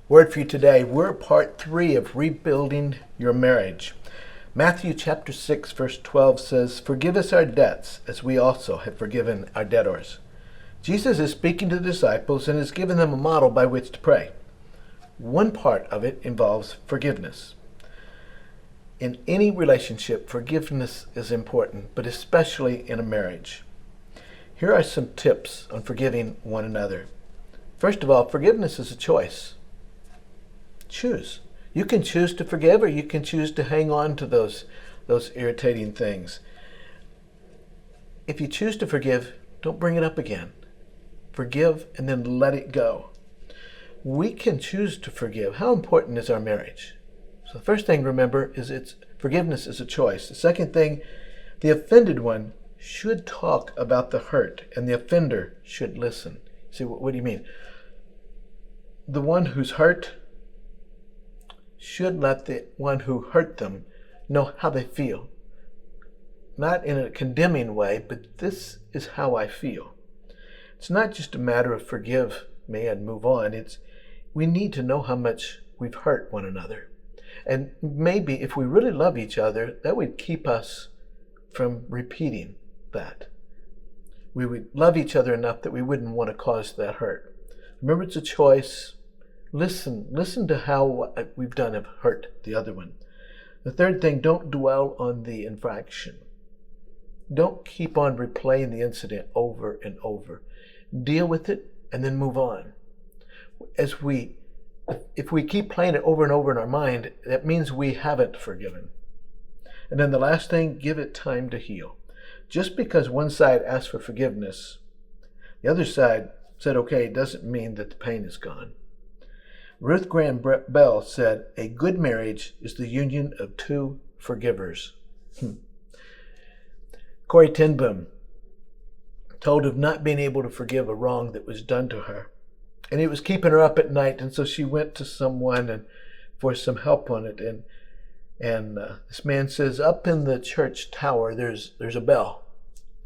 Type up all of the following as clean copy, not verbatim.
Word for you today. We're part 3 of rebuilding your marriage. Matthew chapter 6 verse 12 says, "Forgive us our debts as we also have forgiven our debtors." Jesus is speaking to the disciples and has given them a model by which to pray. One part of it involves forgiveness. In any relationship, forgiveness is important, but especially in a marriage. Here are some tips on forgiving one another. First of all, forgiveness is a choice. Choose. You can choose to forgive, or you can choose to hang on to those irritating things. If you choose to forgive, don't bring it up again. Forgive and then let it go. We can choose to forgive. How important is our marriage? So the first thing to remember is forgiveness is a choice. The second thing, the offended one should talk about the hurt, and the offender should listen. See, what do you mean? The one who's hurt should let the one who hurt them know how they feel. Not in a condemning way, but this is how I feel. It's not just a matter of forgive me and move on. We need to know how much we've hurt one another. And maybe if we really love each other, that would keep us from repeating that. We would love each other enough that we wouldn't want to cause that hurt. Remember, it's a choice. Listen to how what we've done have hurt the other one. The third thing, don't dwell on the infraction. Don't keep on replaying the incident over and over. Deal with it and then move on. If we keep playing it over and over in our mind, that means we haven't forgiven. And then the last thing, give it time to heal. Just because one side asked for forgiveness, the other side said okay, doesn't mean that the pain is gone. Ruth Graham Bell said, "A good marriage is the union of two forgivers." Corrie ten Boom told of not being able to forgive a wrong that was done to her. And it was keeping her up at night, and so she went to someone for some help on it. And this man says, up in the church tower, there's a bell,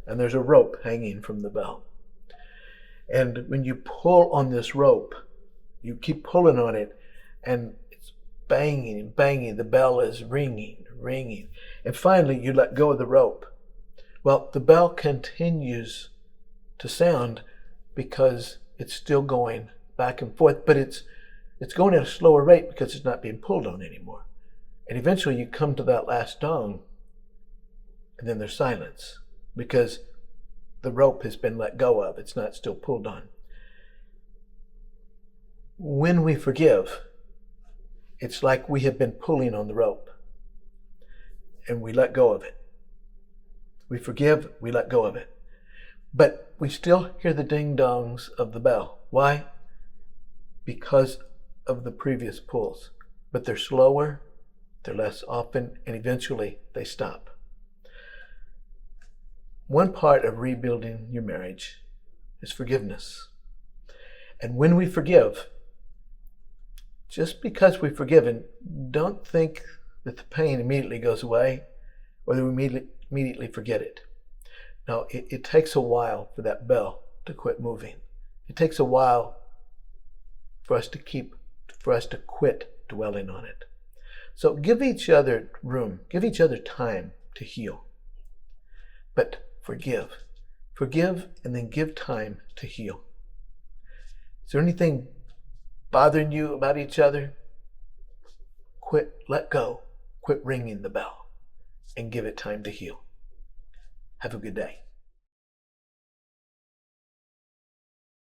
and there's a rope hanging from the bell. And when you pull on this rope, you keep pulling on it, and it's banging and banging. The bell is ringing. And finally, you let go of the rope. Well, the bell continues to sound because it's still going back and forth, but it's going at a slower rate because it's not being pulled on anymore. And eventually you come to that last dong, and then there's silence because the rope has been let go of. It's not still pulled on. When we forgive, it's like we have been pulling on the rope, and we let go of it. We forgive, we let go of it. But we still hear the ding-dongs of the bell. Why? Because of the previous pulls. But they're slower, they're less often, and eventually they stop. One part of rebuilding your marriage is forgiveness. And when we forgive, just because we've forgiven, don't think that the pain immediately goes away or that we immediately forget it. No, it takes a while for that bell to quit moving. It takes a while for us to quit dwelling on it. So give each other room, give each other time to heal. But forgive. Forgive and then give time to heal. Is there anything bothering you about each other? Let go. Quit ringing the bell and give it time to heal. Have a good day.